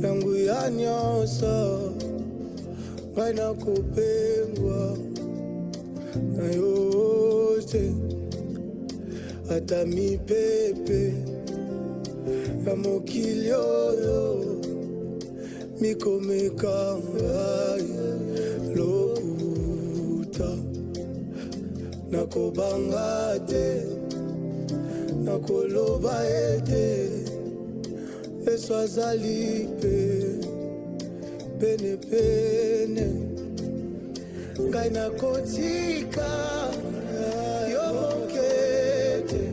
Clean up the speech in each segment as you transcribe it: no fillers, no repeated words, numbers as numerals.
yangu ya nyoso baina kupengwa na yote hata mipepe ya mokilioyo mikomekangai lokuta nakobanga te nakoloba ete Yesu azali pene pene ngai nakotika yo mokete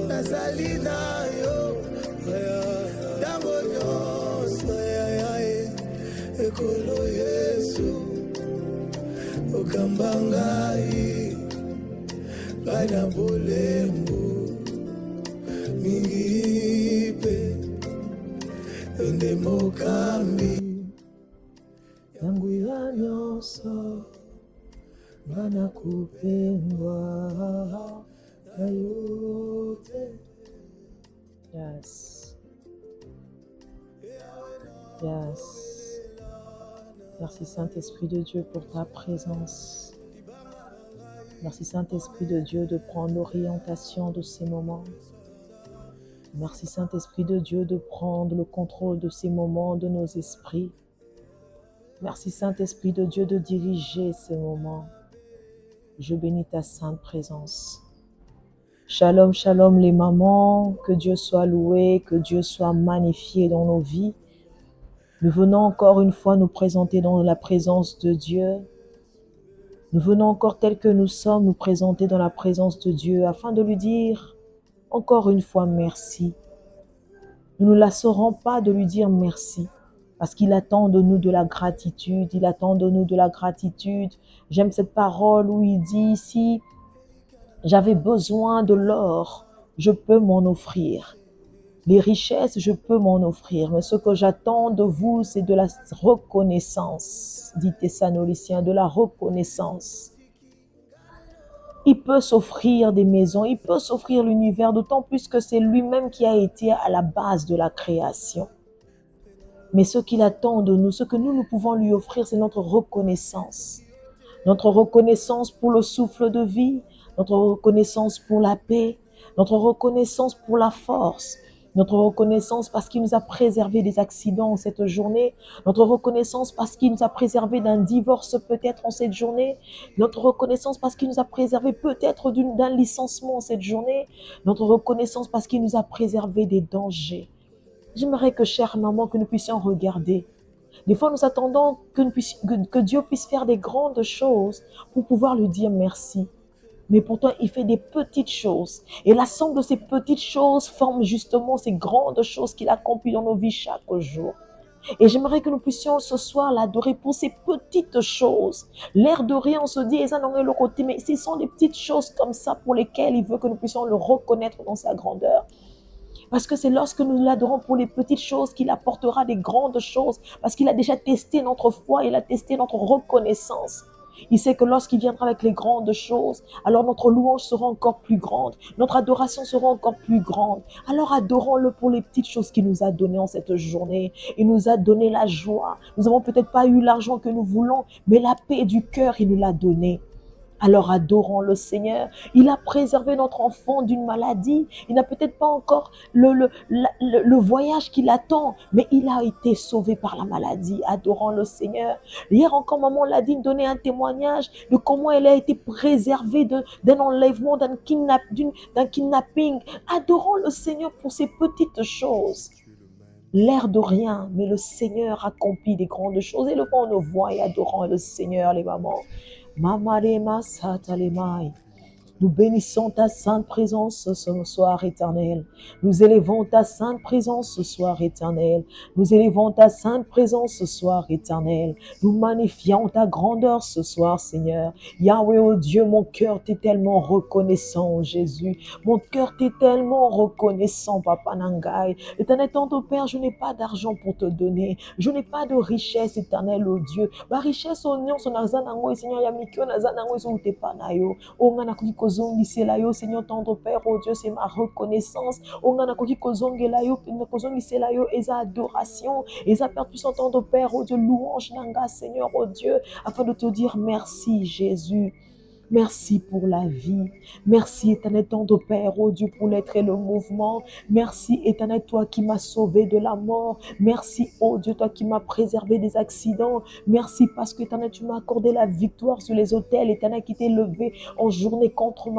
nazali nayo dango nyonso ekolo Yesu okamba ngai ngai na bolembo mingipe ende mokambi yangu ya nyonso bana kupendwa na yote. Yes. Yes. Merci Saint-Esprit de Dieu pour ta présence. Merci Saint-Esprit de Dieu de prendre l'orientation de ces moments. Merci Saint-Esprit de Dieu de prendre le contrôle de ces moments de nos esprits. Merci Saint-Esprit de Dieu de diriger ces moments. Je bénis ta sainte présence. Shalom, shalom les mamans, que Dieu soit loué, que Dieu soit magnifié dans nos vies. Nous venons encore une fois nous présenter dans la présence de Dieu. Nous venons encore tel que nous sommes nous présenter dans la présence de Dieu afin de lui dire encore une fois merci. Nous ne lasserons pas de lui dire merci parce qu'il attend de nous de la gratitude. Il attend de nous de la gratitude. J'aime cette parole où il dit si j'avais besoin de l'or, je peux m'en offrir. Les richesses, je peux m'en offrir. Mais ce que j'attends de vous, c'est de la reconnaissance, dit Thessaloniciens, de la reconnaissance. Il peut s'offrir des maisons, il peut s'offrir l'univers, d'autant plus que c'est lui-même qui a été à la base de la création. Mais ce qu'il attend de nous, ce que nous pouvons lui offrir, c'est notre reconnaissance. Notre reconnaissance pour le souffle de vie, notre reconnaissance pour la paix, notre reconnaissance pour la force, notre reconnaissance parce qu'il nous a préservé des accidents en cette journée, notre reconnaissance parce qu'il nous a préservé d'un divorce peut-être en cette journée, notre reconnaissance parce qu'il nous a préservé peut-être d'un licenciement en cette journée, notre reconnaissance parce qu'il nous a préservé des dangers. J'aimerais que, chère maman, que nous puissions regarder. Des fois, nous attendons que Dieu puisse faire des grandes choses pour pouvoir lui dire merci. Mais pourtant, il fait des petites choses. Et la somme de ces petites choses forme justement ces grandes choses qu'il accomplit dans nos vies chaque jour. Et j'aimerais que nous puissions ce soir l'adorer pour ces petites choses. L'air de rien, on se dit, mais ce sont des petites choses comme ça pour lesquelles il veut que nous puissions le reconnaître dans sa grandeur. Parce que c'est lorsque nous l'adorons pour les petites choses qu'il apportera des grandes choses. Parce qu'il a déjà testé notre foi, il a testé notre reconnaissance. Il sait que lorsqu'il viendra avec les grandes choses, alors notre louange sera encore plus grande, notre adoration sera encore plus grande. Alors adorons-le pour les petites choses qu'il nous a données en cette journée. Il nous a donné la joie. Nous n'avons peut-être pas eu l'argent que nous voulons, mais la paix du cœur, il nous l'a donnée. Alors adorons le Seigneur. Il a préservé notre enfant d'une maladie. Il n'a peut-être pas encore le voyage qui l'attend, mais il a été sauvé par la maladie. Adorons le Seigneur. Hier encore, maman l'a dit, donnait un témoignage de comment elle a été préservée d'un enlèvement, d'un kidnapping. Adorons le Seigneur pour ces petites choses. L'air de rien, mais le Seigneur accomplit des grandes choses. Et le vent nous voit et adorons le Seigneur, les mamans. Mamarema satalemai. Nous bénissons ta sainte présence ce soir, Éternel. Nous élevons ta sainte présence ce soir, Éternel. Nous élevons ta sainte présence ce soir, Éternel. Nous magnifions ta grandeur ce soir, Seigneur. Yahweh, oh Dieu, mon cœur t'est tellement reconnaissant, Jésus. Mon cœur t'est tellement reconnaissant, Papa Nangai. Éternel, tantôt, Père, je n'ai pas d'argent pour te donner. Je n'ai pas de richesse, Éternel, oh Dieu. Ma richesse, oh non, son azanango, Seigneur, yamikyo, nazanango, son tepanayo. Oh, ngana koki kozongisela yo, Seigneur, tendre Père, oh Dieu, c'est ma reconnaissance. Oh, ngana koki kozongela yo, kozongisela yo, eza adoration, eza Père puissant, tendre Père, oh Dieu, louange nanga, Seigneur, oh Dieu, afin de te dire merci, Jésus. Merci pour la vie. Merci, éternel tendre Père, oh Dieu, pour l'être et le mouvement. Merci, éternel, toi qui m'as sauvé de la mort. Merci, oh Dieu, toi qui m'as préservé des accidents. Merci parce que, éternel, tu m'as accordé la victoire sur les autels, éternel, qui t'est levé en journée contre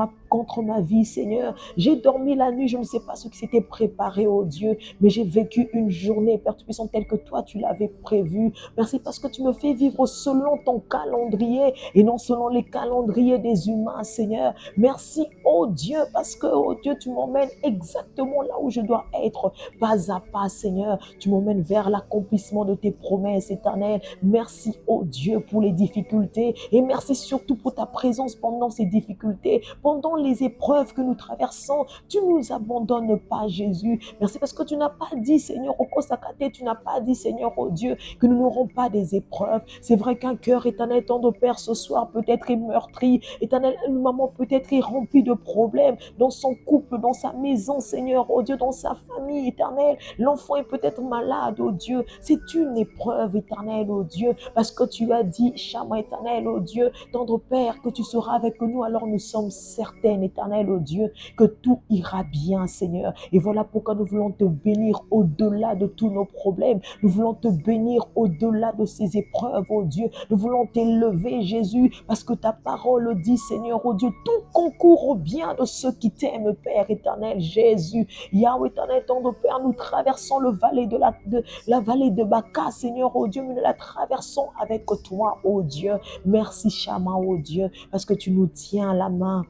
ma vie, Seigneur. J'ai dormi la nuit, je ne sais pas ce qui s'était préparé, oh Dieu, mais j'ai vécu une journée, Père Tout-Puissant, telle que toi, tu l'avais prévue. Merci parce que tu me fais vivre selon ton calendrier et non selon les calendriers des humains, Seigneur. Merci, oh Dieu, parce que, oh Dieu, tu m'emmènes exactement là où je dois être, pas à pas, Seigneur. Tu m'emmènes vers l'accomplissement de tes promesses éternelles. Merci, oh Dieu, pour les difficultés et merci surtout pour ta présence pendant ces difficultés, pendant les épreuves que nous traversons. Tu ne nous abandonnes pas, Jésus. Merci parce que tu n'as pas dit, Seigneur, au Kosakate, tu n'as pas dit, Seigneur, oh Dieu, que nous n'aurons pas des épreuves. C'est vrai qu'un cœur éternel, tendre Père, ce soir peut-être est meurtri, éternel, une maman peut-être est remplie de problèmes dans son couple, dans sa maison, Seigneur, oh Dieu, dans sa famille, éternel. L'enfant est peut-être malade, oh Dieu. C'est une épreuve, éternel, oh Dieu, parce que tu as dit, Chama, éternel, oh Dieu, tendre Père, que tu seras avec nous, alors nous sommes certaines, éternel, oh Dieu, que tout ira bien, Seigneur. Et voilà pourquoi nous voulons te bénir au-delà de tous nos problèmes. Nous voulons te bénir au-delà de ces épreuves, oh Dieu. Nous voulons t'élever, Jésus, parce que ta parole dit, Seigneur, oh Dieu, tout concourt au bien de ceux qui t'aiment, Père éternel, Jésus. Yahweh éternel, tendre Père, nous traversons la vallée de Baca, Seigneur, oh Dieu, mais nous la traversons avec toi, oh Dieu. Merci, Chama, oh Dieu, parce que tu nous tiens à la main.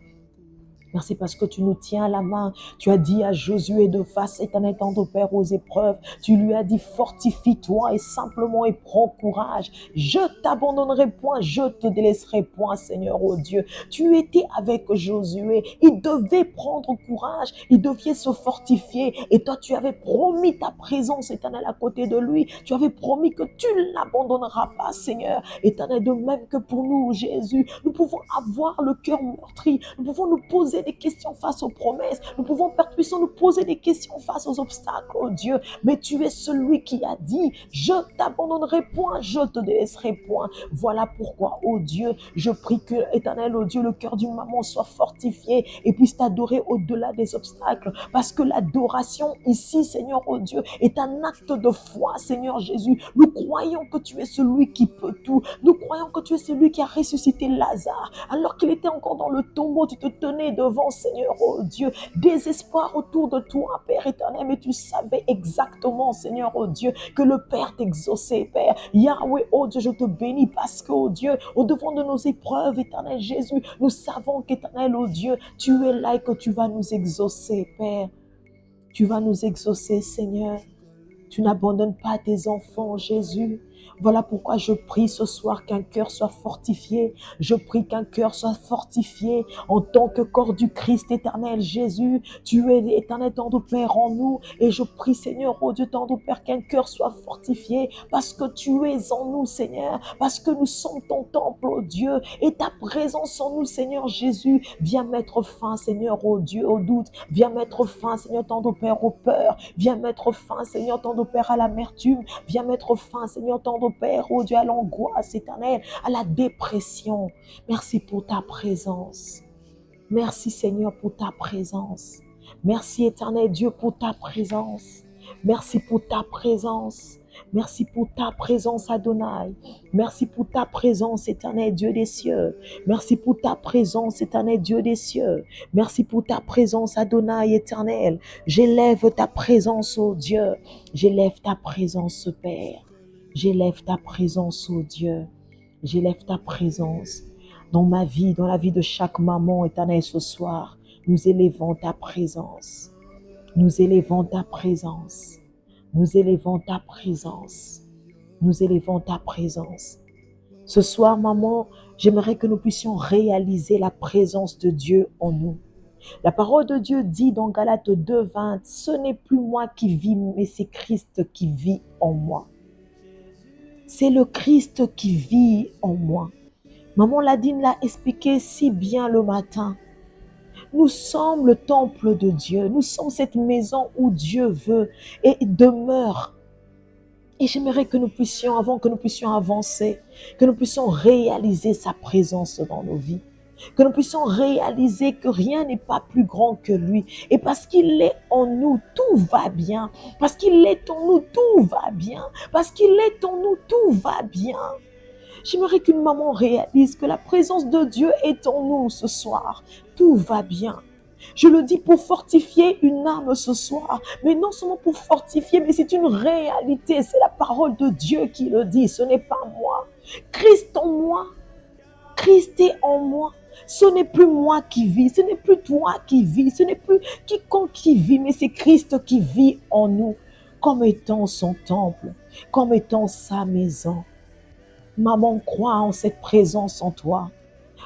Merci parce que tu nous tiens à la main. Tu as dit à Josué de face éternel tendre Père aux épreuves. Tu lui as dit fortifie-toi et simplement et prends courage. Je t'abandonnerai point, je te délaisserai point, Seigneur, oh Dieu. Tu étais avec Josué. Il devait prendre courage. Il devait se fortifier. Et toi, tu avais promis ta présence éternelle à côté de lui. Tu avais promis que tu ne l'abandonneras pas, Seigneur. Éternel, de même que pour nous, Jésus, nous pouvons avoir le cœur meurtri. Nous pouvons nous poser des questions face aux promesses. Nous pouvons, Père puissant, nous poser des questions face aux obstacles, oh Dieu. Mais tu es celui qui a dit, je t'abandonnerai point, je te délaisserai point. Voilà pourquoi, oh Dieu, je prie que, éternel, oh Dieu, le cœur d'une maman soit fortifié et puisse t'adorer au-delà des obstacles. Parce que l'adoration ici, Seigneur, oh Dieu, est un acte de foi, Seigneur Jésus. Nous croyons que tu es celui qui peut tout. Nous croyons que tu es celui qui a ressuscité Lazare. Alors qu'il était encore dans le tombeau, tu te tenais devant, Seigneur, oh Dieu, désespoir autour de toi, Père éternel, mais tu savais exactement, Seigneur, oh Dieu, que le Père t'exauçait, Père. Yahweh, oh Dieu, je te bénis parce que, oh Dieu, au devant de nos épreuves, éternel Jésus, nous savons qu'éternel, oh Dieu, tu es là et que tu vas nous exaucer, Père. Tu vas nous exaucer, Seigneur. Tu n'abandonnes pas tes enfants, Jésus. Voilà pourquoi je prie ce soir qu'un cœur soit fortifié. Je prie qu'un cœur soit fortifié en tant que corps du Christ éternel. Jésus, tu es éternel tendre Père en nous. Et je prie, Seigneur, oh Dieu tendre Père, qu'un cœur soit fortifié parce que tu es en nous, Seigneur. Parce que nous sommes ton temple, oh Dieu. Et ta présence en nous, Seigneur Jésus, viens mettre fin, Seigneur, oh Dieu, au doute. Viens mettre fin, Seigneur, tendre Père, aux peurs. Viens mettre fin, Seigneur, tendre Père, à l'amertume. Viens mettre fin, Seigneur, tendre Père, oh Dieu, à l'angoisse éternelle, à la dépression. Merci pour ta présence. Merci, Seigneur, pour ta présence. Merci, éternel Dieu, pour ta présence. Merci pour ta présence. Merci pour ta présence, Adonai. Merci pour ta présence, éternel Dieu des cieux. Merci pour ta présence, éternel Dieu des cieux. Merci pour ta présence, Adonai éternel. J'élève ta présence, ô Dieu. J'élève ta présence, Père. J'élève ta présence, ô Dieu. J'élève ta présence. dans ma vie, dans la vie de chaque maman, Éternel, ce soir. Nous élevons ta présence. Nous élevons ta présence. Nous élevons ta présence. Nous élevons ta présence. Ce soir, maman, j'aimerais que nous puissions réaliser la présence de Dieu en nous. La parole de Dieu dit dans Galates 2:20, « Ce n'est plus moi qui vis, mais c'est Christ qui vit en moi. » C'est le Christ qui vit en moi. Maman Ladine l'a expliqué si bien le matin. Nous sommes le temple de Dieu. Nous sommes cette maison où Dieu veut et demeure. Et j'aimerais que nous puissions, avant que nous puissions avancer, que nous puissions réaliser sa présence dans nos vies. Que nous puissions réaliser que rien n'est pas plus grand que lui. Et parce qu'il est en nous, tout va bien. Parce qu'il est en nous, tout va bien. Parce qu'il est en nous, tout va bien. J'aimerais qu'une maman réalise que la présence de Dieu est en nous ce soir. Tout va bien. Je le dis pour fortifier une âme ce soir, mais non seulement pour fortifier, mais c'est une réalité. C'est la parole de Dieu qui le dit, ce n'est pas moi. Christ en moi, Christ est en moi. Ce n'est plus moi qui vis, ce n'est plus toi qui vis, ce n'est plus quiconque qui vit, mais c'est Christ qui vit en nous, comme étant son temple, comme étant sa maison. Maman, crois en cette présence en toi.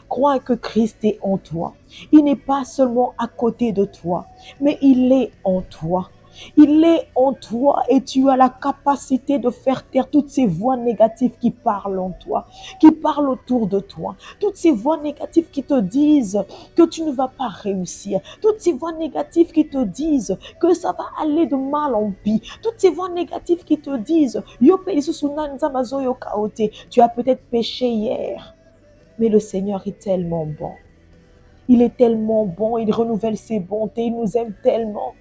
Crois que Christ est en toi. Il n'est pas seulement à côté de toi, mais il est en toi. Il est en toi et tu as la capacité de faire taire toutes ces voix négatives qui parlent en toi, qui parlent autour de toi. Toutes ces voix négatives qui te disent que tu ne vas pas réussir. Toutes ces voix négatives qui te disent que ça va aller de mal en pis. Toutes ces voix négatives qui te disent tu as peut-être péché hier, mais le Seigneur est tellement bon. Il est tellement bon, il renouvelle ses bontés, il nous aime tellement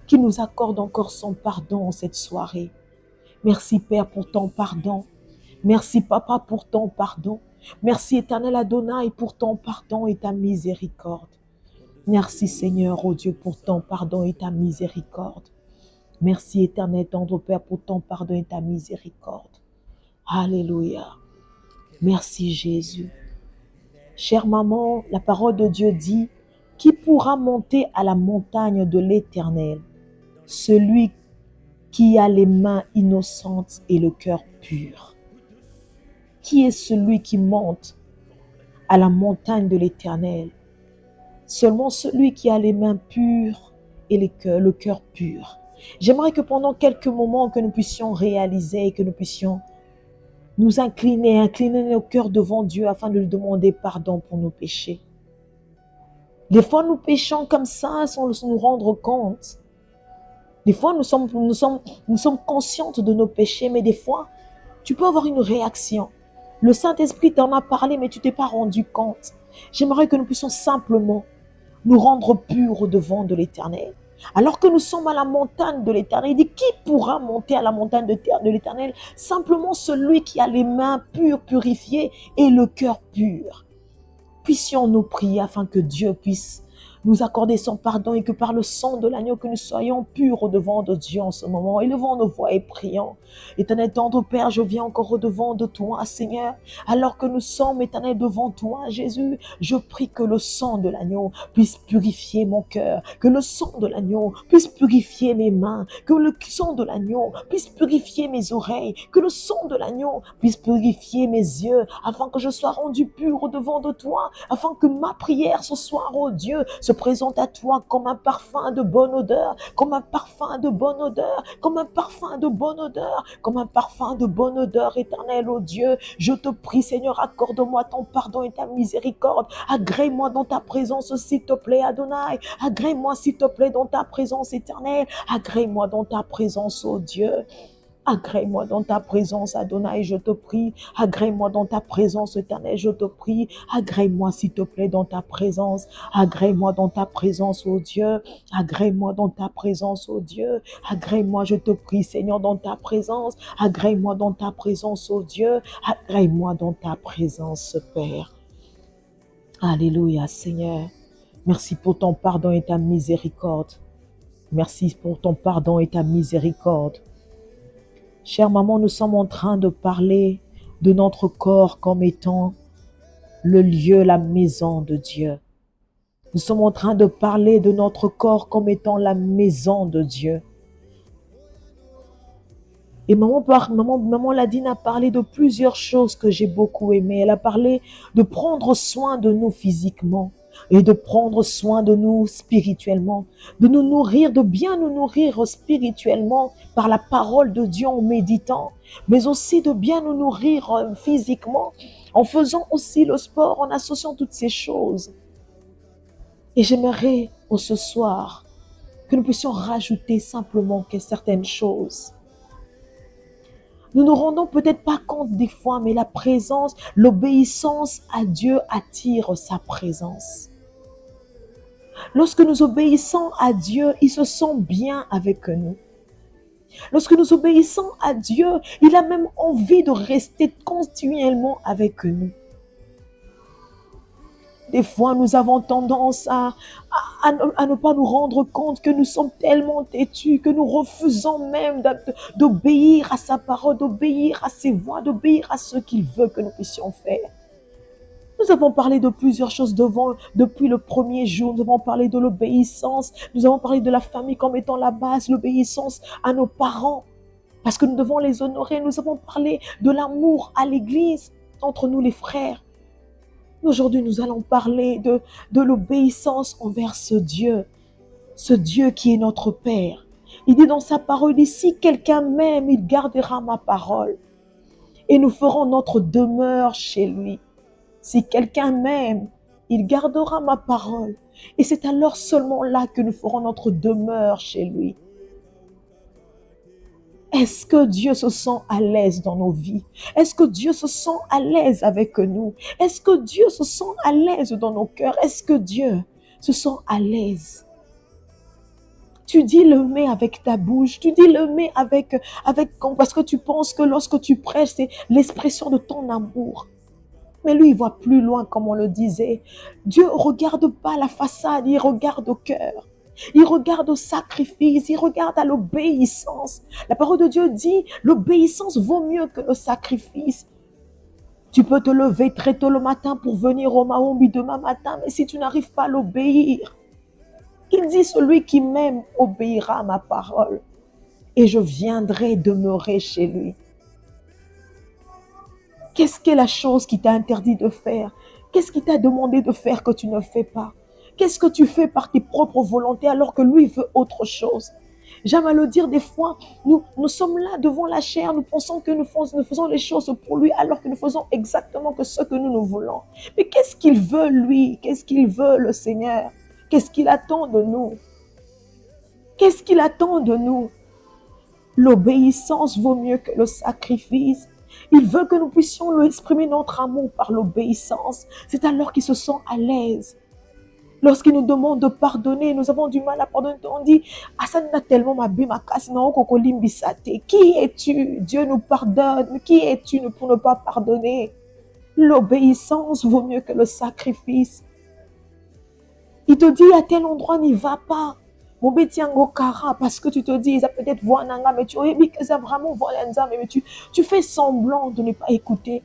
qu'il nous accorde encore son pardon cette soirée. Merci Père pour ton pardon. Merci Papa pour ton pardon. Merci Éternel Adonai pour ton pardon et ta miséricorde. Merci Seigneur, oh Dieu, pour ton pardon et ta miséricorde. Merci Éternel tendre Père pour ton pardon et ta miséricorde. Alléluia. Merci Jésus. Chère maman, la parole de Dieu dit, qui pourra monter à la montagne de l'Éternel? Celui qui a les mains innocentes et le cœur pur. Qui est celui qui monte à la montagne de l'Éternel? Seulement celui qui a les mains pures et le cœur pur. J'aimerais que pendant quelques moments que nous puissions réaliser et que nous puissions nous incliner nos cœurs devant Dieu afin de lui demander pardon pour nos péchés. Des fois, nous péchons comme ça sans nous rendre compte. Des fois, nous sommes conscientes de nos péchés, mais des fois, tu peux avoir une réaction. Le Saint-Esprit t'en a parlé, mais tu ne t'es pas rendu compte. J'aimerais que nous puissions simplement nous rendre purs devant de l'Éternel. Alors que nous sommes à la montagne de l'Éternel, il dit, qui pourra monter à la montagne de l'Éternel? Simplement celui qui a les mains pures, purifiées et le cœur pur. Puissions-nous prier afin que Dieu puisse nous accorder son pardon et que par le sang de l'agneau que nous soyons purs au devant de Dieu en ce moment. Élevons nos voix et prions. Éternel tendre Père, je viens encore au devant de toi, Seigneur. Alors que nous sommes, Éternel, devant toi, Jésus, je prie que le sang de l'agneau puisse purifier mon cœur, que le sang de l'agneau puisse purifier mes mains, que le sang de l'agneau puisse purifier mes oreilles, que le sang de l'agneau puisse purifier mes yeux, afin que je sois rendu pur au devant de toi, afin que ma prière ce soir, oh Dieu, se présente à toi comme un parfum de bonne odeur, comme un parfum de bonne odeur, comme un parfum de bonne odeur, comme un parfum de bonne odeur, éternel, oh Dieu. Je te prie, Seigneur, accorde-moi ton pardon et ta miséricorde. Agrée-moi dans ta présence, s'il te plaît, Adonai. Agrée-moi, s'il te plaît, dans ta présence éternelle. Agrée-moi dans ta présence, oh Dieu. Agrée-moi dans ta présence, Adonai, je te prie. Agrée-moi dans ta présence, éternelle, je te prie. Agrée-moi, s'il te plaît, dans ta présence. Agrée-moi dans ta présence, oh Dieu. Agrée-moi dans ta présence, oh Dieu. Agrée-moi, je te prie, Seigneur, dans ta présence. Agrée-moi dans ta présence, oh Dieu. Agrée-moi dans ta présence, Père. Alléluia, Seigneur. Merci pour ton pardon et ta miséricorde. Merci pour ton pardon et ta miséricorde. Chère maman, nous sommes en train de parler de notre corps comme étant le lieu, la maison de Dieu. Nous sommes en train de parler de notre corps comme étant la maison de Dieu. Et maman Ladine a parlé de plusieurs choses que j'ai beaucoup aimées. Elle a parlé de prendre soin de nous physiquement et de prendre soin de nous spirituellement, de nous nourrir, de bien nous nourrir spirituellement par la parole de Dieu en méditant, mais aussi de bien nous nourrir physiquement en faisant aussi le sport, en associant toutes ces choses. Et j'aimerais ce soir que nous puissions rajouter simplement certaines choses. Nous ne nous rendons peut-être pas compte des fois, mais la présence, l'obéissance à Dieu attire sa présence. Lorsque nous obéissons à Dieu, il se sent bien avec nous. Lorsque nous obéissons à Dieu, il a même envie de rester continuellement avec nous. Des fois, nous avons tendance à ne pas nous rendre compte que nous sommes tellement têtus, que nous refusons même d'obéir à sa parole, d'obéir à ses voies, d'obéir à ce qu'il veut que nous puissions faire. Nous avons parlé de plusieurs choses depuis le premier jour. Nous avons parlé de l'obéissance. Nous avons parlé de la famille comme étant la base, l'obéissance à nos parents, parce que nous devons les honorer. Nous avons parlé de l'amour à l'église, entre nous les frères. Aujourd'hui, nous allons parler de l'obéissance envers ce Dieu qui est notre Père. Il dit dans sa parole, si quelqu'un m'aime, il gardera ma parole et nous ferons notre demeure chez lui. Si quelqu'un m'aime, il gardera ma parole et c'est alors seulement là que nous ferons notre demeure chez lui. Est-ce que Dieu se sent à l'aise dans nos vies? Est-ce que Dieu se sent à l'aise avec nous? Est-ce que Dieu se sent à l'aise dans nos cœurs? Est-ce que Dieu se sent à l'aise? Tu dis le mais avec ta bouche, tu dis le mais parce que tu penses que lorsque tu prêches, c'est l'expression de ton amour. Mais lui, il voit plus loin, comme on le disait. Dieu ne regarde pas la façade, il regarde au cœur. Il regarde au sacrifice, il regarde à l'obéissance. La parole de Dieu dit, l'obéissance vaut mieux que le sacrifice. Tu peux te lever très tôt le matin pour venir au Maombi demain matin, mais si tu n'arrives pas à l'obéir, il dit, celui qui m'aime obéira à ma parole et je viendrai demeurer chez lui. Qu'est-ce qu'est la chose qui t'a interdit de faire? Qu'est-ce qui t'a demandé de faire que tu ne fais pas? Qu'est-ce que tu fais par tes propres volontés alors que lui veut autre chose? J'aime à le dire des fois, nous sommes là devant la chair, nous pensons que nous faisons les choses pour lui alors que nous faisons exactement que ce que nous voulons. Mais qu'est-ce qu'il veut lui? Qu'est-ce qu'il veut le Seigneur? Qu'est-ce qu'il attend de nous? Qu'est-ce qu'il attend de nous? L'obéissance vaut mieux que le sacrifice. Il veut que nous puissions lui exprimer notre amour par l'obéissance. C'est alors qu'il se sent à l'aise. Lorsqu'il nous demande de pardonner, nous avons du mal à pardonner. On dit, qui es-tu? Dieu nous pardonne. Qui es-tu pour ne pas pardonner? L'obéissance vaut mieux que le sacrifice. Il te dit, à tel endroit, n'y va pas. Parce que tu te dis, ça peut-être voir Nanga, mais tu dis que ça vraiment voir Nanga, mais tu fais semblant de ne pas écouter.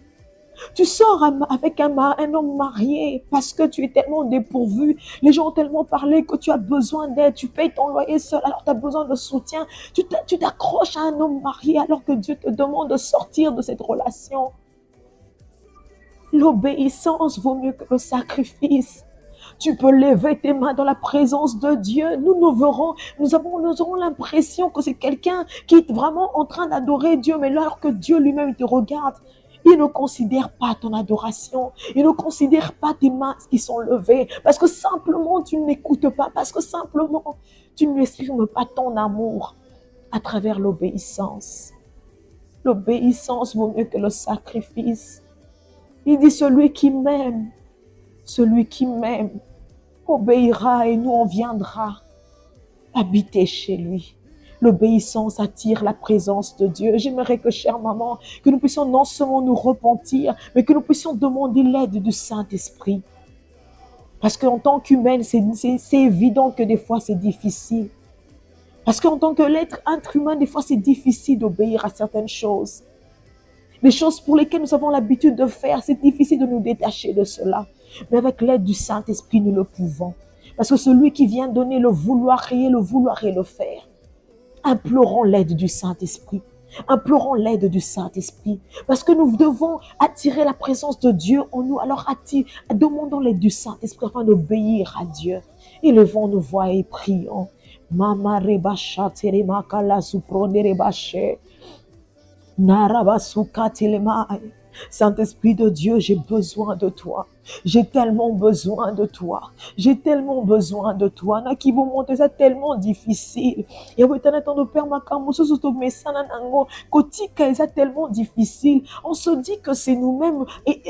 Tu sors avec un homme marié parce que tu es tellement dépourvu. Les gens ont tellement parlé que tu as besoin d'aide. Tu payes ton loyer seul alors tu as besoin de soutien. Tu t'accroches à un homme marié alors que Dieu te demande de sortir de cette relation. L'obéissance vaut mieux que le sacrifice. Tu peux lever tes mains dans la présence de Dieu. Nous aurons l'impression que c'est quelqu'un qui est vraiment en train d'adorer Dieu, mais alors que Dieu lui-même te regarde, il ne considère pas ton adoration. Il ne considère pas tes mains qui sont levées. Parce que simplement, tu ne l'écoutes pas. Parce que simplement, tu ne lui exprimes pas ton amour à travers l'obéissance. L'obéissance vaut mieux que le sacrifice. Il dit, celui qui m'aime obéira et nous on viendra habiter chez lui. L'obéissance attire la présence de Dieu. J'aimerais que, chère maman, que nous puissions non seulement nous repentir, mais que nous puissions demander l'aide du Saint-Esprit. Parce qu'en tant qu'humaine, c'est évident que des fois c'est difficile. Parce qu'en tant que l'être humain, des fois c'est difficile d'obéir à certaines choses. Les choses pour lesquelles nous avons l'habitude de faire, c'est difficile de nous détacher de cela. Mais avec l'aide du Saint-Esprit, nous le pouvons. Parce que celui qui vient donner le vouloir et le faire. Implorons l'aide du Saint-Esprit. Implorons l'aide du Saint-Esprit. Parce que nous devons attirer la présence de Dieu en nous. Alors demandons l'aide du Saint-Esprit afin d'obéir à Dieu. Élevons nos voix et prions. Mama rebacha terema kala suprone rebache. Narabasuka telemai. Saint-Esprit de Dieu, j'ai besoin de toi. J'ai tellement besoin de toi. J'ai tellement besoin de toi. Naki vous monter ça tellement difficile. Et vous êtes de père makamusu soto mesana nango kotika ça tellement difficile. On se dit que c'est nous-mêmes et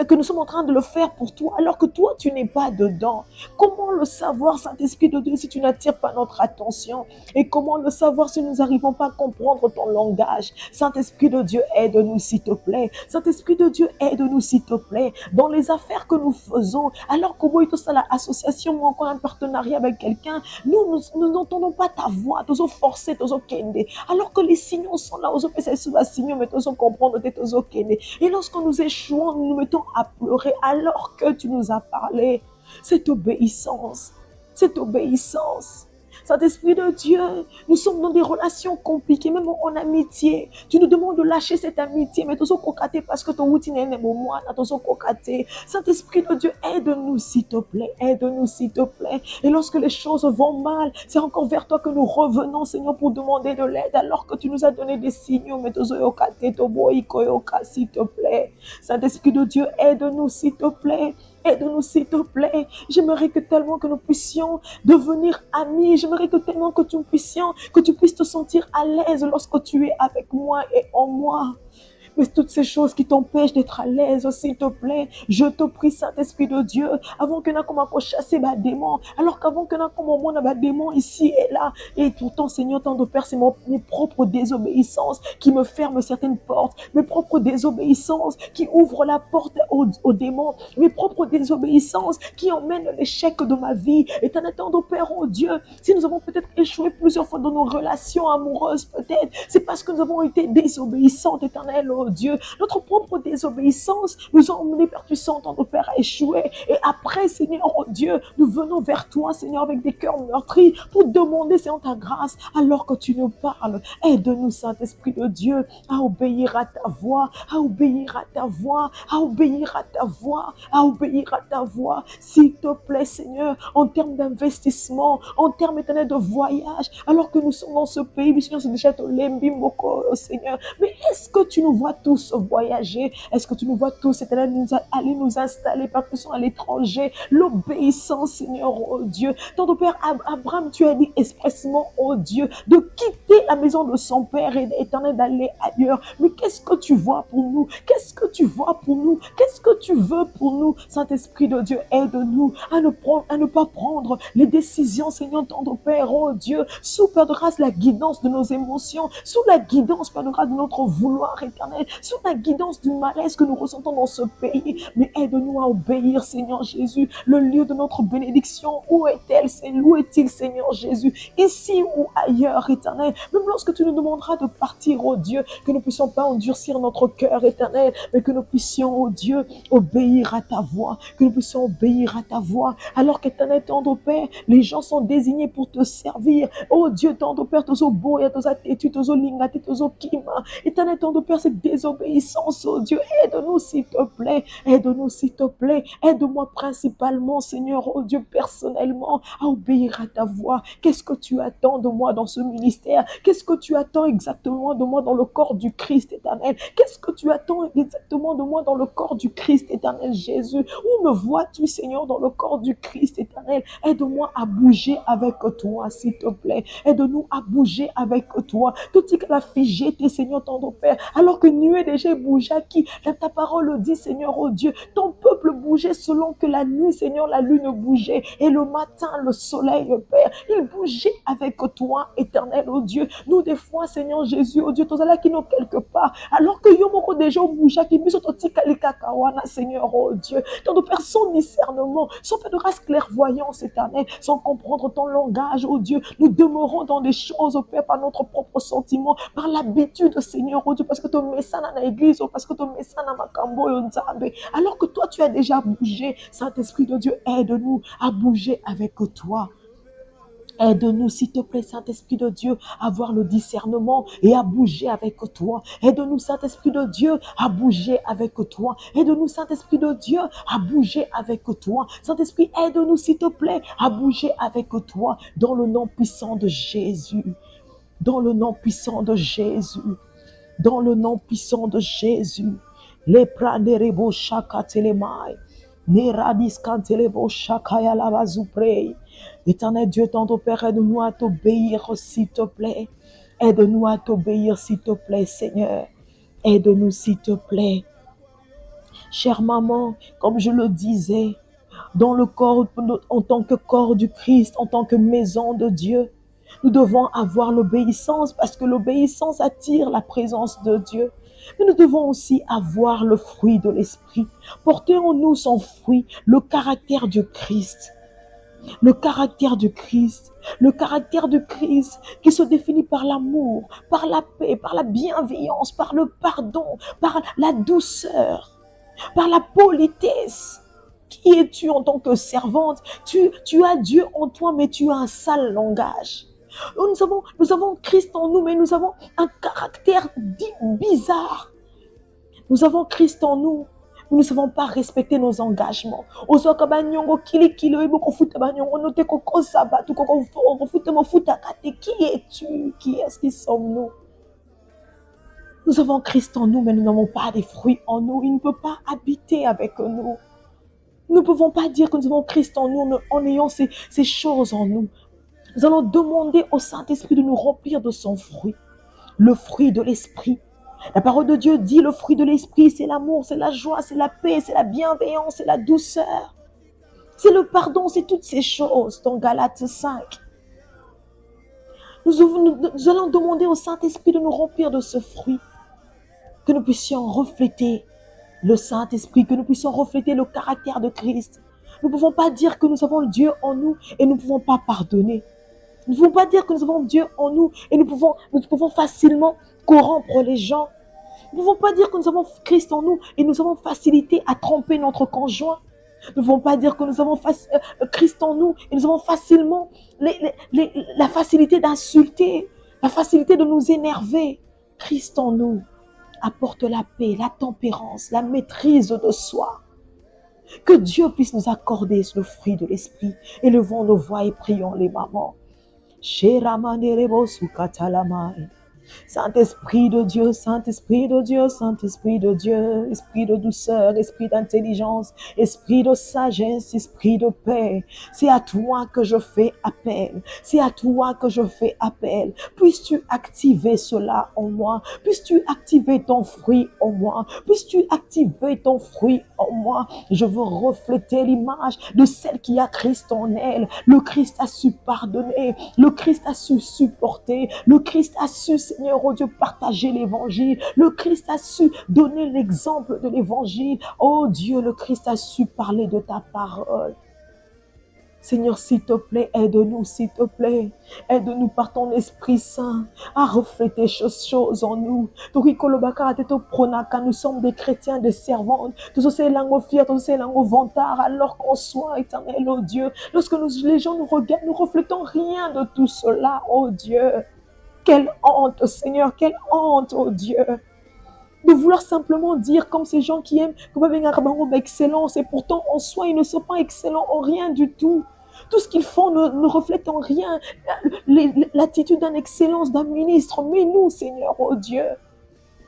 que nous sommes en train de le faire pour toi alors que toi tu n'es pas dedans. Comment le savoir, Saint-Esprit de Dieu, si tu n'attires pas notre attention? Et comment le savoir si nous n'arrivons pas à comprendre ton langage? Saint-Esprit de Dieu, aide-nous s'il te plaît. Saint-Esprit de Dieu, aide-nous s'il te plaît. Dans les affaires que nous faisons, alors que vous êtes à l'association ou encore un partenariat avec quelqu'un, nous n'entendons pas ta voix, nous sommes forcés, nous sommes kende. Alors que les signaux sont là, nous sommes sous la signaux, mais nous sommes comprendre, nous sommes kende. Et lorsque nous échouons, nous nous mettons à pleurer alors que tu nous as parlé. Cette obéissance, cette obéissance. Saint-Esprit de Dieu, nous sommes dans des relations compliquées, même en amitié. Tu nous demandes de lâcher cette amitié, mais tu es cocaté parce que ton routine est moi, tu es cocaté. Saint-Esprit de Dieu, aide-nous s'il te plaît, aide-nous s'il te plaît. Et lorsque les choses vont mal, c'est encore vers toi que nous revenons, Seigneur, pour demander de l'aide, alors que tu nous as donné des signaux, mais tu es cocaté, s'il te plaît. Saint-Esprit de Dieu, aide-nous s'il te plaît. Aide-nous s'il te plaît. J'aimerais que tellement que nous puissions devenir amis. J'aimerais que tellement que tu puisses te sentir à l'aise lorsque tu es avec moi et en moi. Mais toutes ces choses qui t'empêchent d'être à l'aise, s'il te plaît, je te prie, Saint-Esprit de Dieu, avant que nous commençons à chasser les démons, alors qu'avant que nous commençons à des démons ici et là, et pourtant, Seigneur, tant de Père, c'est mes propres désobéissances qui me ferment certaines portes, mes propres désobéissances qui ouvrent la porte aux démons, mes propres désobéissances qui emmènent l'échec de ma vie. Et en attendant, Père, oh Dieu, si nous avons peut-être échoué plusieurs fois dans nos relations amoureuses, peut-être, c'est parce que nous avons été désobéissantes, Éternel, oh Dieu. Notre propre désobéissance nous a emmenés, Père, tu sens, ton Père, à échouer. Et après, Seigneur, oh Dieu, nous venons vers toi, Seigneur, avec des cœurs meurtris pour demander, Seigneur, ta grâce, alors que tu nous parles. Aide-nous, Saint-Esprit de Dieu, à obéir à ta voix, à obéir à ta voix, à obéir à ta voix, à obéir à ta voix. S'il te plaît, Seigneur, en termes d'investissement, en termes, éternels, de voyage, alors que nous sommes dans ce pays, Seigneur, c'est déjà ton Lembimboko, Seigneur. Mais est-ce que tu nous vois tous voyager? Est-ce que tu nous vois tous, Éternel, aller nous installer, Père, que nous sommes à l'étranger? L'obéissance, Seigneur, oh Dieu. Ton Père Abraham, tu as dit expressément, oh Dieu, de quitter la maison de son Père et Éternel, d'aller ailleurs. Mais qu'est-ce que tu vois pour nous? Qu'est-ce que tu vois pour nous? Qu'est-ce que tu veux pour nous? Saint-Esprit de Dieu, aide-nous à ne pas prendre les décisions, Seigneur, ton Père, oh Dieu, sous, Père de grâce, la guidance de nos émotions, sous la guidance, Père de grâce, de notre vouloir éternel, sous la guidance du malaise que nous ressentons dans ce pays. Mais aide-nous à obéir, Seigneur Jésus. Le lieu de notre bénédiction, où est-elle? Où est-il, Seigneur Jésus? Ici ou ailleurs, éternel. Même lorsque tu nous demanderas de partir, oh Dieu, que nous ne puissions pas endurcir notre cœur, éternel, mais que nous puissions, oh Dieu, obéir à ta voix, que nous puissions obéir à ta voix. Alors qu'éternel, tendre Père, les gens sont désignés pour te servir. Oh Dieu, tendre Père, tozo boya, tozo tetu, tozo lingate, tozo kima. Éternel, tendre Père, cette désobéissance, oh Dieu, aide-nous s'il te plaît, aide-nous s'il te plaît, aide-moi principalement, Seigneur, oh Dieu, personnellement, à obéir à ta voix. Qu'est-ce que tu attends de moi dans ce ministère? Qu'est-ce que tu attends exactement de moi dans le corps du Christ éternel? Qu'est-ce que tu attends exactement de moi dans le corps du Christ éternel Jésus? Où me vois-tu, Seigneur, dans le corps du Christ éternel? Aide-moi à bouger avec toi, s'il te plaît. Aide-nous à bouger avec toi. Tout ce que la figé, tes Seigneur, ton Père, alors que nuée déjà bougeait qui? Ta parole dit, Seigneur, oh Dieu, ton peuple bougeait selon que la nuit, Seigneur, la lune bougeait, et le matin, le soleil, Père, il bougeait avec toi, éternel, oh Dieu. Nous, des fois, Seigneur Jésus, oh Dieu, tous là qui nous quelque part, alors que Yomoko déjà bougeait, qui mise autotique Seigneur, oh Dieu, ton Père, son discernement, son Père de grâce, clairvoyance, éternel, sans comprendre ton langage, oh Dieu, nous demeurons dans des choses, oh Père, par notre propre sentiment, par l'habitude, Seigneur, oh Dieu, parce que ton mesana na église, parce que tu mesana makambo yo nzambe. Alors que toi, tu as déjà bougé. Saint-Esprit de Dieu, aide-nous à bouger avec toi. Aide-nous, s'il te plaît, Saint-Esprit de Dieu, à avoir le discernement et à bouger avec toi. Aide-nous, Saint-Esprit de Dieu, à bouger avec toi. Aide-nous, Saint-Esprit de Dieu, à bouger avec toi. Saint-Esprit, aide-nous, s'il te plaît, à bouger avec toi. Dans le nom puissant de Jésus. Dans le nom puissant de Jésus. Dans le nom puissant de Jésus. Les pranerebo shakatelemai. Neradis kantelebo shakaya lavazuprei. Éternel Dieu, tendre Père, aide-nous à t'obéir, s'il te plaît. Aide-nous à t'obéir, s'il te plaît, Seigneur. Aide-nous, s'il te plaît. Chère maman, comme je le disais, dans le corps, en tant que corps du Christ, en tant que maison de Dieu, nous devons avoir l'obéissance parce que l'obéissance attire la présence de Dieu. Mais nous devons aussi avoir le fruit de l'Esprit. Porter en nous son fruit, le caractère du Christ. Le caractère du Christ. Le caractère du Christ qui se définit par l'amour, par la paix, par la bienveillance, par le pardon, par la douceur, par la politesse. Qui es-tu en tant que servante? Tu as Dieu en toi, mais tu as un sale langage. Nous avons Christ en nous, mais nous avons un caractère bizarre. Nous avons Christ en nous. Nous ne savons pas respecter nos engagements. Qui es-tu? Qui est-ce qui sommes-nous? Nous avons Christ en nous, mais nous n'avons pas des fruits en nous. Il ne peut pas habiter avec nous. Nous ne pouvons pas dire que nous avons Christ en nous en ayant ces choses en nous. Nous allons demander au Saint-Esprit de nous remplir de son fruit, le fruit de l'Esprit. La parole de Dieu dit le fruit de l'Esprit, c'est l'amour, c'est la joie, c'est la paix, c'est la bienveillance, c'est la douceur. C'est le pardon, c'est toutes ces choses dans Galates 5. Nous allons demander au Saint-Esprit de nous remplir de ce fruit, que nous puissions refléter le Saint-Esprit, que nous puissions refléter le caractère de Christ. Nous ne pouvons pas dire que nous avons le Dieu en nous et nous ne pouvons pas pardonner. Nous ne pouvons pas dire que nous avons Dieu en nous et nous pouvons facilement corrompre les gens. Nous ne pouvons pas dire que nous avons Christ en nous et nous avons facilité à tromper notre conjoint. Nous ne pouvons pas dire que nous avons Christ en nous et nous avons facilement la facilité d'insulter, la facilité de nous énerver. Christ en nous apporte la paix, la tempérance, la maîtrise de soi. Que Dieu puisse nous accorder le fruit de l'Esprit. Élevons nos voix et prions les mamans. Saint-Esprit de Dieu, Saint-Esprit de Dieu, Saint-Esprit de Dieu, Esprit de douceur, Esprit d'intelligence, Esprit de sagesse, Esprit de paix. C'est à toi que je fais appel. C'est à toi que je fais appel. Puisses-tu activer cela en moi? Puisses-tu activer ton fruit en moi? Puisses-tu activer ton fruit en moi? Je veux refléter l'image de celle qui a Christ en elle. Le Christ a su pardonner. Le Christ a su supporter. Le Christ a su, Seigneur, oh Dieu, partager l'évangile. Le Christ a su donner l'exemple de l'évangile. Oh Dieu, le Christ a su parler de ta parole. Seigneur, s'il te plaît, aide-nous, s'il te plaît. Aide-nous par ton Esprit Saint à refléter ces choses en nous. Nous sommes des chrétiens, des servantes. Tous ces langues fiers, tous ces langues vantards, alors qu'on soit éternel, oh Dieu. Lorsque les gens nous regardent, nous reflétons rien de tout cela, oh Dieu. Quelle honte, Seigneur, quelle honte, oh Dieu. De vouloir simplement dire comme ces gens qui aiment, excellence, et pourtant en soi, ils ne sont pas excellents en rien du tout. Tout ce qu'ils font ne reflète en rien l'attitude d'une excellence d'un ministre. Mais nous, Seigneur, oh Dieu,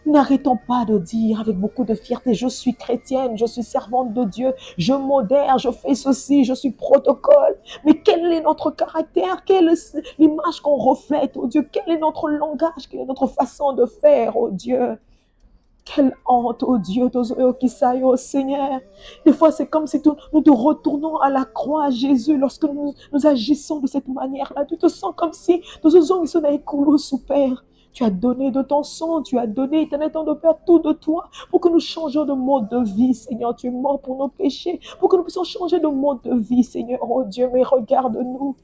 n'arrêtons pas de dire avec beaucoup de fierté, je suis chrétienne, je suis servante de Dieu, je modère, je fais ceci, je suis protocole. Mais quel est notre caractère? Quelle est l'image qu'on reflète, oh Dieu? Quel est notre langage? Quelle est notre façon de faire, oh Dieu? Quelle honte, oh Dieu, oh Seigneur. Des fois, c'est comme si nous te retournons à la croix, Jésus, lorsque nous agissons de cette manière-là. Tu te sens comme si nous faisons sous Père. Tu as donné de ton sang, tu as donné, éternel temps de Père, tout de toi, pour que nous changions de mode de vie, Seigneur. Tu es mort pour nos péchés, pour que nous puissions changer de mode de vie, Seigneur, oh Dieu. Mais regarde-nous,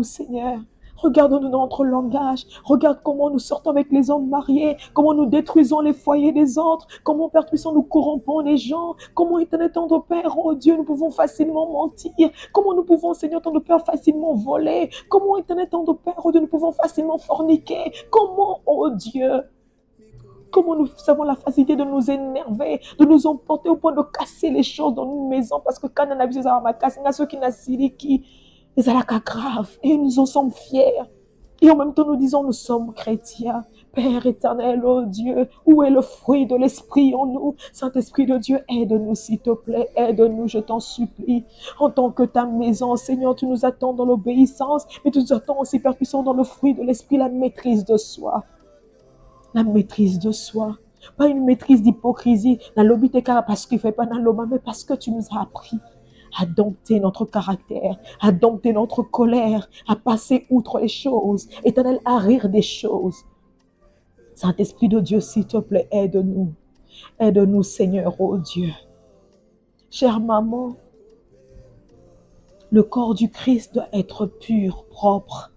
Seigneur. Regarde-nous dans notre langage. Regarde comment nous sortons avec les hommes mariés, comment nous détruisons les foyers des autres, comment, Père puissant, nous corrompons les gens, comment, éternel ton Père, oh Dieu, nous pouvons facilement mentir, comment nous pouvons, Seigneur ton Père, facilement voler, comment, éternel ton Père, oh Dieu, nous pouvons facilement forniquer, comment, oh Dieu, comment nous avons la facilité de nous énerver, de nous emporter au point de casser les choses dans une maison, parce que quand on a vu ça, on a cassé, on a ceux qui n'ont qui les alaka grave, et nous en sommes fiers. Et en même temps, nous disons, nous sommes chrétiens. Père éternel, oh Dieu, où est le fruit de l'esprit en nous? Saint-Esprit de Dieu, aide-nous, s'il te plaît, aide-nous, je t'en supplie. En tant que ta maison, Seigneur, tu nous attends dans l'obéissance, mais tu nous attends aussi, Père puissant, dans le fruit de l'esprit, la maîtrise de soi. La maîtrise de soi. Pas une maîtrise d'hypocrisie. La lobby te car parce qu'il ne fait pas dans l'homme, mais parce que tu nous as appris à dompter notre caractère, à dompter notre colère, à passer outre les choses, éternel, à rire des choses. Saint-Esprit de Dieu, s'il te plaît, aide-nous. Aide-nous, Seigneur, oh Dieu. Chère maman, le corps du Christ doit être pur, propre.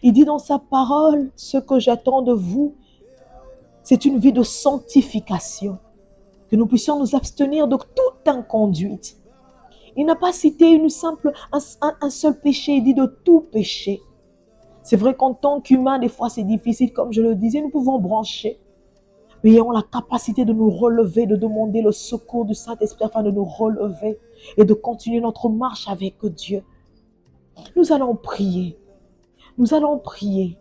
Il dit dans sa parole, ce que j'attends de vous, c'est une vie de sanctification, que nous puissions nous abstenir de toute inconduite. Il n'a pas cité un seul péché, il dit de tout péché. C'est vrai qu'en tant qu'humain, des fois c'est difficile, comme je le disais, nous pouvons brancher. Mais ayons la capacité de nous relever, de demander le secours du Saint-Esprit afin de nous relever et de continuer notre marche avec Dieu. Nous allons prier. Nous allons prier.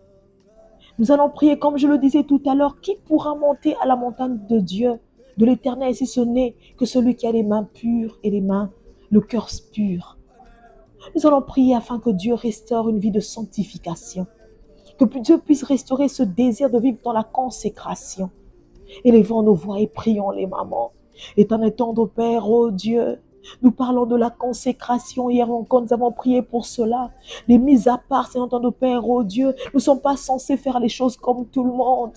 Nous allons prier, comme je le disais tout à l'heure, qui pourra monter à la montagne de Dieu, de l'Éternel, si ce n'est que celui qui a les mains pures et le cœur pur. Nous allons prier afin que Dieu restaure une vie de sanctification, que Dieu puisse restaurer ce désir de vivre dans la consécration. Élevons nos voix et prions les mamans. Éternel tendre Père, oh Dieu, nous parlons de la consécration. Hier encore, nous avons prié pour cela. Les mises à part, Seigneur tendre Père, oh Dieu, nous ne sommes pas censés faire les choses comme tout le monde.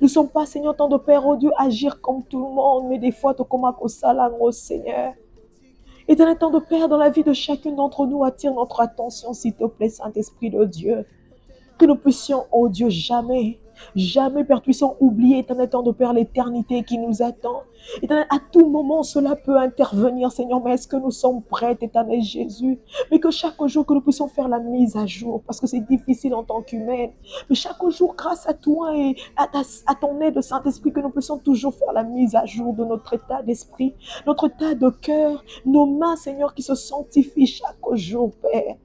Nous ne sommes pas, Seigneur tendre Père, oh Dieu, agir comme tout le monde, mais des fois, au salam, oh Seigneur. Éternel tendre Père, dans la vie de chacune d'entre nous, attire notre attention, s'il te plaît, Saint-Esprit de Dieu. Que nous puissions, oh Dieu, jamais, Père puissant, oublier, éternel temps de Père, l'éternité qui nous attend. Éternel, à tout moment, cela peut intervenir, Seigneur, mais est-ce que nous sommes prêts, éternel Jésus? Mais que chaque jour, que nous puissions faire la mise à jour, parce que c'est difficile en tant qu'humaine. Mais chaque jour, grâce à toi et à ton aide, Saint-Esprit, que nous puissions toujours faire la mise à jour de notre état d'esprit, notre état de cœur, nos mains, Seigneur, qui se sanctifient chaque jour, Père.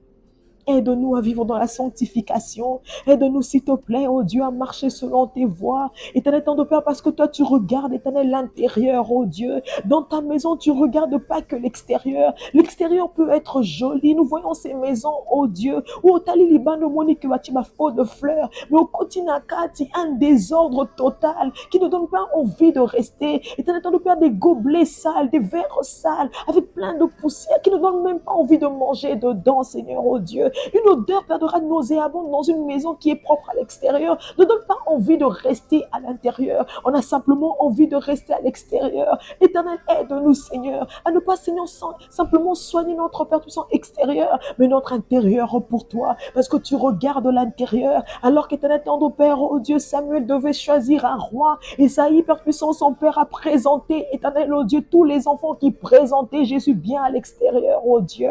Aide-nous à vivre dans la sanctification. Aide-nous, s'il te plaît, oh Dieu, à marcher selon tes voies. Éternel, tant de Père, parce que toi, tu regardes, éternel, l'intérieur, oh Dieu. Dans ta maison, tu ne regardes pas que l'extérieur. L'extérieur peut être joli. Nous voyons ces maisons, oh Dieu, où au Tali Liban, Monique, Watibafo de fleurs, mais au Kotinakati, un désordre total qui ne donne pas envie de rester. Éternel, tant de Père, des gobelets sales, des verres sales, avec plein de poussière, qui ne donnent même pas envie de manger dedans, Seigneur, oh Dieu. Une odeur perdura nauséabonde dans une maison qui est propre à l'extérieur ne donne pas envie de rester à l'intérieur. On a simplement envie de rester à l'extérieur. Éternel, aide-nous, Seigneur, à ne pas, Seigneur, simplement soigner notre Père puissant extérieur, mais notre intérieur pour toi, parce que tu regardes l'intérieur. Alors qu'éternel, tendre Père, oh Dieu, Samuel devait choisir un roi. Esaïe, Père puissant, son Père a présenté, éternel, oh Dieu, tous les enfants qui présentaient Jésus bien à l'extérieur, oh Dieu.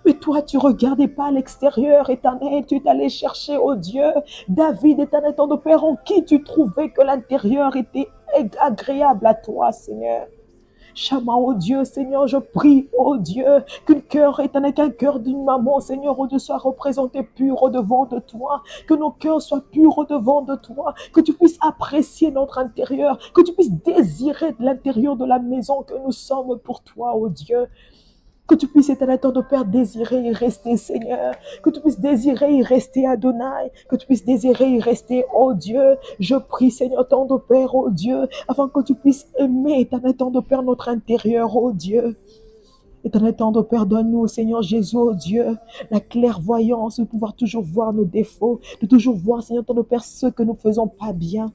Mais toi, tu ne regardais pas à l'extérieur, éternel, tu es allé chercher, oh Dieu, David, éternel, ton Père, en qui tu trouvais que l'intérieur était agréable à toi, Seigneur. Chama, oh Dieu, Seigneur, je prie, oh Dieu, qu'un cœur d'une maman, Seigneur, oh Dieu, soit représenté pur au-devant de toi, que nos cœurs soient purs au-devant de toi, que tu puisses apprécier notre intérieur, que tu puisses désirer de l'intérieur de la maison que nous sommes pour toi, oh Dieu. Que tu puisses, éternel temps de Père, désirer y rester, Seigneur. Que tu puisses désirer y rester, Adonai. Que tu puisses désirer y rester, oh Dieu. Je prie, Seigneur, temps de Père, oh Dieu, afin que tu puisses aimer, éternel temps de Père, notre intérieur, oh Dieu. Éternel temps de Père, donne-nous, Seigneur Jésus, oh Dieu, la clairvoyance de pouvoir toujours voir nos défauts, de toujours voir, Seigneur temps de Père, ce que nous ne faisons pas bien.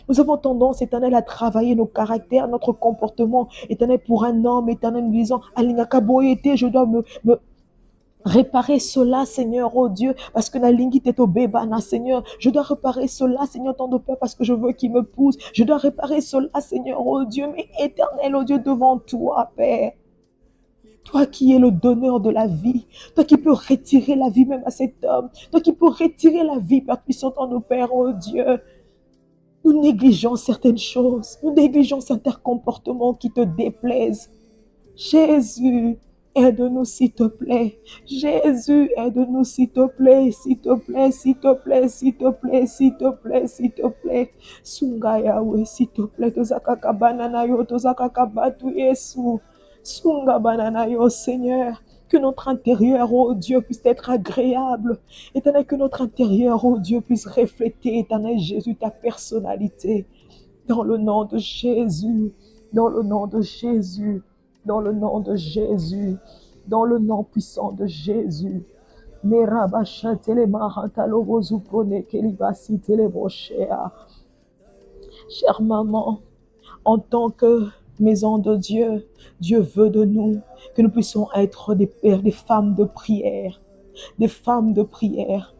Nous avons tendance, éternel, à travailler nos caractères, notre comportement. Éternel, pour un homme, éternel, nous disons, je dois Réparer cela, Seigneur, oh Dieu, parce que la ligne est au bébana, Seigneur. Je dois réparer cela, Seigneur, ton Père, parce que je veux qu'il me pousse. Je dois réparer cela, Seigneur, oh Dieu, mais éternel, oh Dieu, devant toi, Père. Toi qui es le donneur de la vie, toi qui peux retirer la vie même à cet homme, toi qui peux retirer la vie, Père puissant, ton Père, oh Dieu. Nous négligeons certaines choses, nous négligeons certains comportements qui te déplaisent. Jésus, aide-nous s'il te plaît. Jésus, aide-nous s'il te plaît, s'il te plaît, s'il te plaît, s'il te plaît, s'il te plaît, s'il te plaît. Sunga Yahweh, s'il te plaît, tozakaka banana yo, tozakaka batu Yesu. Sunga banana yo, Seigneur. Que notre intérieur, oh Dieu, puisse être agréable. Éternel, que notre intérieur, oh Dieu, puisse refléter, éternel Jésus, ta personnalité. Dans le nom de Jésus, dans le nom de Jésus, dans le nom de Jésus, dans le nom puissant de Jésus. Chère maman, en tant que maison de Dieu, Dieu veut de nous que nous puissions être des pères, des femmes de prière, des femmes de prière.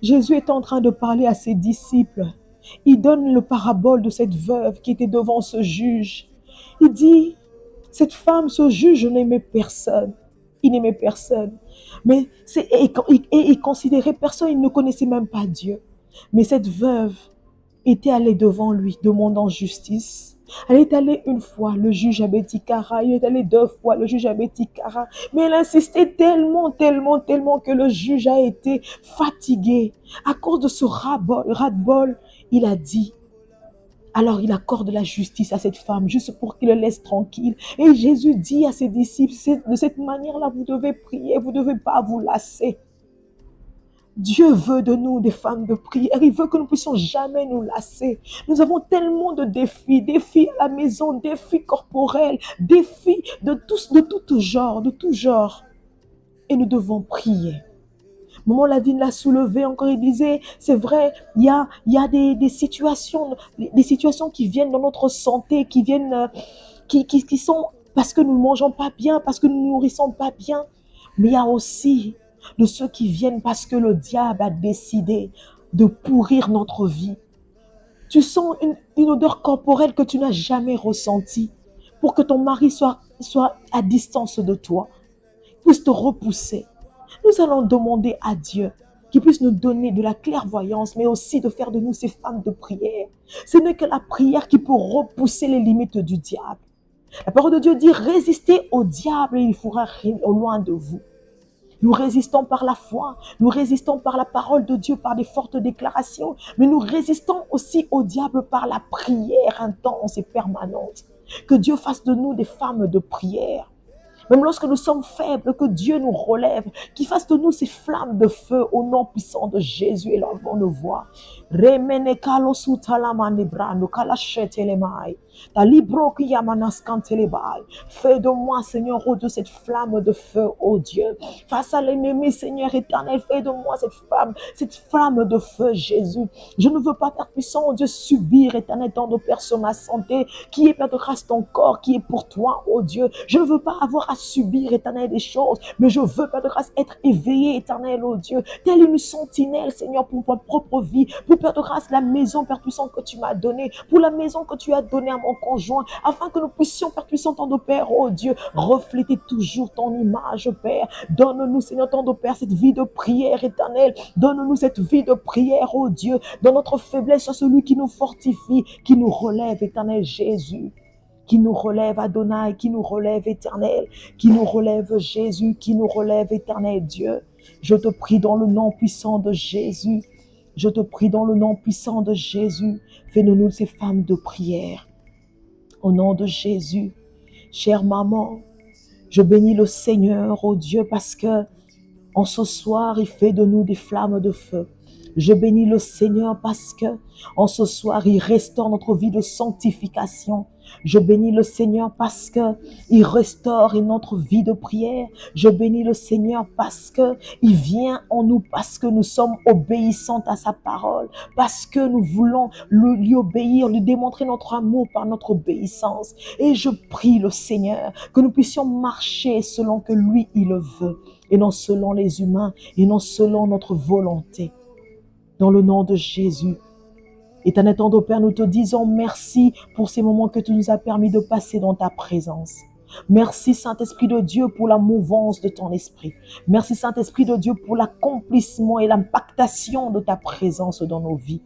Jésus est en train de parler à ses disciples. Il donne le parabole de cette veuve qui était devant ce juge. Il dit, cette femme, ce juge n'aimait personne. Il n'aimait personne. Mais il considérait personne, il ne connaissait même pas Dieu. Mais cette veuve était allée devant lui, demandant justice. Elle est allée une fois, le juge avait dit Kara. Il est allé 2 fois, le juge avait dit Kara. Mais elle insistait tellement que le juge a été fatigué. À cause de ce ras-de-bol, il a dit, alors il accorde la justice à cette femme, juste pour qu'il le laisse tranquille. Et Jésus dit à ses disciples, de cette manière-là, vous devez prier, vous ne devez pas vous lasser. Dieu veut de nous des femmes de prière. Il veut que nous puissions jamais nous lasser. Nous avons tellement de défis à la maison, défis corporels, défis de tout genre. Et nous devons prier. Maman Ladine l'a soulevé encore, il disait, c'est vrai, il y a des situations qui viennent dans notre santé, qui viennent, qui sont parce que nous ne mangeons pas bien, parce que nous ne nous nourrissons pas bien. Mais il y a aussi de ceux qui viennent parce que le diable a décidé de pourrir notre vie. Tu sens une odeur corporelle que tu n'as jamais ressentie pour que ton mari soit à distance de toi, puisse te repousser. Nous allons demander à Dieu qu'il puisse nous donner de la clairvoyance, mais aussi de faire de nous ces femmes de prière. Ce n'est que la prière qui peut repousser les limites du diable. La parole de Dieu dit, résistez au diable et il fera rien au loin de vous. Nous résistons par la foi, nous résistons par la parole de Dieu, par des fortes déclarations, mais nous résistons aussi au diable par la prière intense et permanente. Que Dieu fasse de nous des femmes de prière. Même lorsque nous sommes faibles, que Dieu nous relève, qu'il fasse de nous ces flammes de feu au nom puissant de Jésus. Et l'enfant nous voit. Fais de moi, Seigneur, oh Dieu, cette flamme de feu, oh Dieu. Face à l'ennemi, Seigneur éternel, fais de moi cette flamme de feu, Jésus. Je ne veux pas, Père puissant, oh Dieu, subir, éternel, tant de Père sur ma santé, qui est, Père de grâce, ton corps, qui est pour toi, oh Dieu. Je ne veux pas avoir à subir, éternel, des choses, mais je veux, Père de grâce, être éveillé, éternel, oh Dieu, telle une sentinelle, Seigneur, pour ma propre vie, pour, Père de grâce, la maison, Père puissant, que tu m'as donnée, pour la maison que tu as donnée à mon conjoint, afin que nous puissions, Père puissant, tant de Père, oh Dieu, refléter toujours ton image, Père. Donne-nous, Seigneur, tant de Père, cette vie de prière éternelle. Donne-nous cette vie de prière, oh Dieu, dans notre faiblesse, sois celui qui nous fortifie, qui nous relève, éternel Jésus. Qui nous relève, Adonai, qui nous relève, éternel, qui nous relève, Jésus, qui nous relève, éternel Dieu. Je te prie dans le nom puissant de Jésus. Je te prie dans le nom puissant de Jésus. Fais de nous ces femmes de prière. Au nom de Jésus, chère maman, je bénis le Seigneur, oh Dieu, parce que en ce soir, il fait de nous des flammes de feu. Je bénis le Seigneur parce que en ce soir, il restaure notre vie de sanctification. Je bénis le Seigneur parce que il restaure notre vie de prière. Je bénis le Seigneur parce que il vient en nous, parce que nous sommes obéissantes à sa parole, parce que nous voulons lui obéir, lui démontrer notre amour par notre obéissance. Et je prie le Seigneur que nous puissions marcher selon que lui, il le veut. et non selon les humains, et non selon notre volonté. Dans le nom de Jésus. Éternel ton Père, nous te disons merci pour ces moments que tu nous as permis de passer dans ta présence. Merci Saint-Esprit de Dieu pour la mouvance de ton esprit. Merci Saint-Esprit de Dieu pour l'accomplissement et l'impactation de ta présence dans nos vies.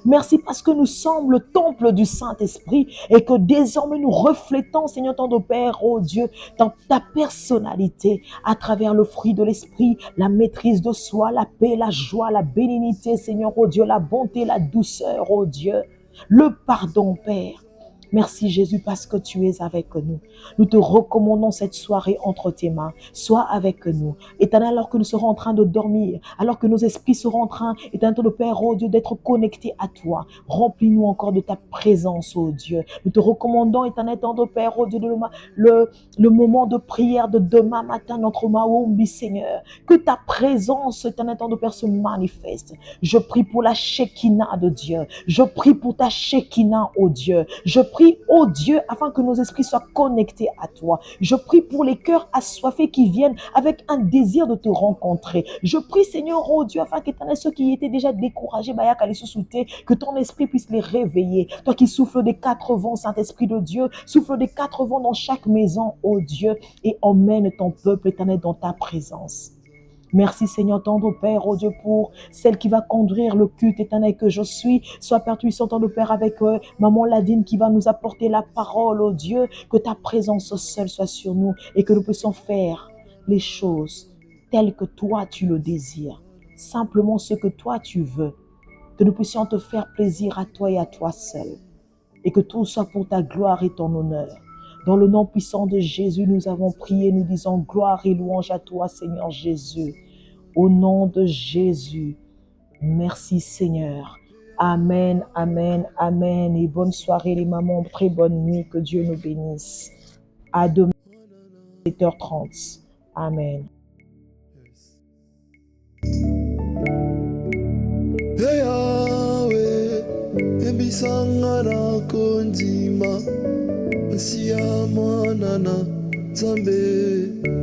Merci parce que nous sommes le temple du Saint-Esprit et que désormais nous reflétons, Seigneur ton Père, oh Dieu, dans ta personnalité à travers le fruit de l'Esprit, la maîtrise de soi, la paix, la joie, la bénignité, Seigneur, oh Dieu, la bonté, la douceur, oh Dieu, le pardon, Père. Merci Jésus parce que tu es avec nous. Nous te recommandons cette soirée entre tes mains. Sois avec nous. Éternel, alors que nous serons en train de dormir, alors que nos esprits seront en train, éternel de Père, oh Dieu, d'être connectés à toi. Remplis-nous encore de ta présence, oh Dieu. Nous te recommandons, éternel de Père, oh Dieu, le moment de prière de demain matin, notre Maombi, Seigneur. Que ta présence, éternel de Père, se manifeste. Je prie pour la Shekinah de Dieu. Je prie pour ta Shekinah, oh Dieu. Je prie, oh Dieu, afin que nos esprits soient connectés à toi. Je prie pour les cœurs assoiffés qui viennent avec un désir de te rencontrer. Je prie, Seigneur, oh Dieu, afin qu'éternel, ceux qui étaient déjà découragés, que ton esprit puisse les réveiller. Toi qui souffles des 4 vents, Saint-Esprit de Dieu, souffle des 4 vents dans chaque maison, oh Dieu, et emmène ton peuple, éternel, dans ta présence. Merci Seigneur, tendre Père, oh Dieu, pour celle qui va conduire le culte éternel que je suis. Sois Père puissant, tendre Père, avec Maman Ladine qui va nous apporter la parole, oh Dieu. Que ta présence seule soit sur nous et que nous puissions faire les choses telles que toi tu le désires. Simplement ce que toi tu veux. Que nous puissions te faire plaisir à toi et à toi seul. Et que tout soit pour ta gloire et ton honneur. Dans le nom puissant de Jésus, nous avons prié, nous disons gloire et louange à toi, Seigneur Jésus. Au nom de Jésus, merci Seigneur. Amen, amen, amen. Et bonne soirée les mamans, très bonne nuit, que Dieu nous bénisse. À demain, 7h30. Amen. Siya mwana na Nzambe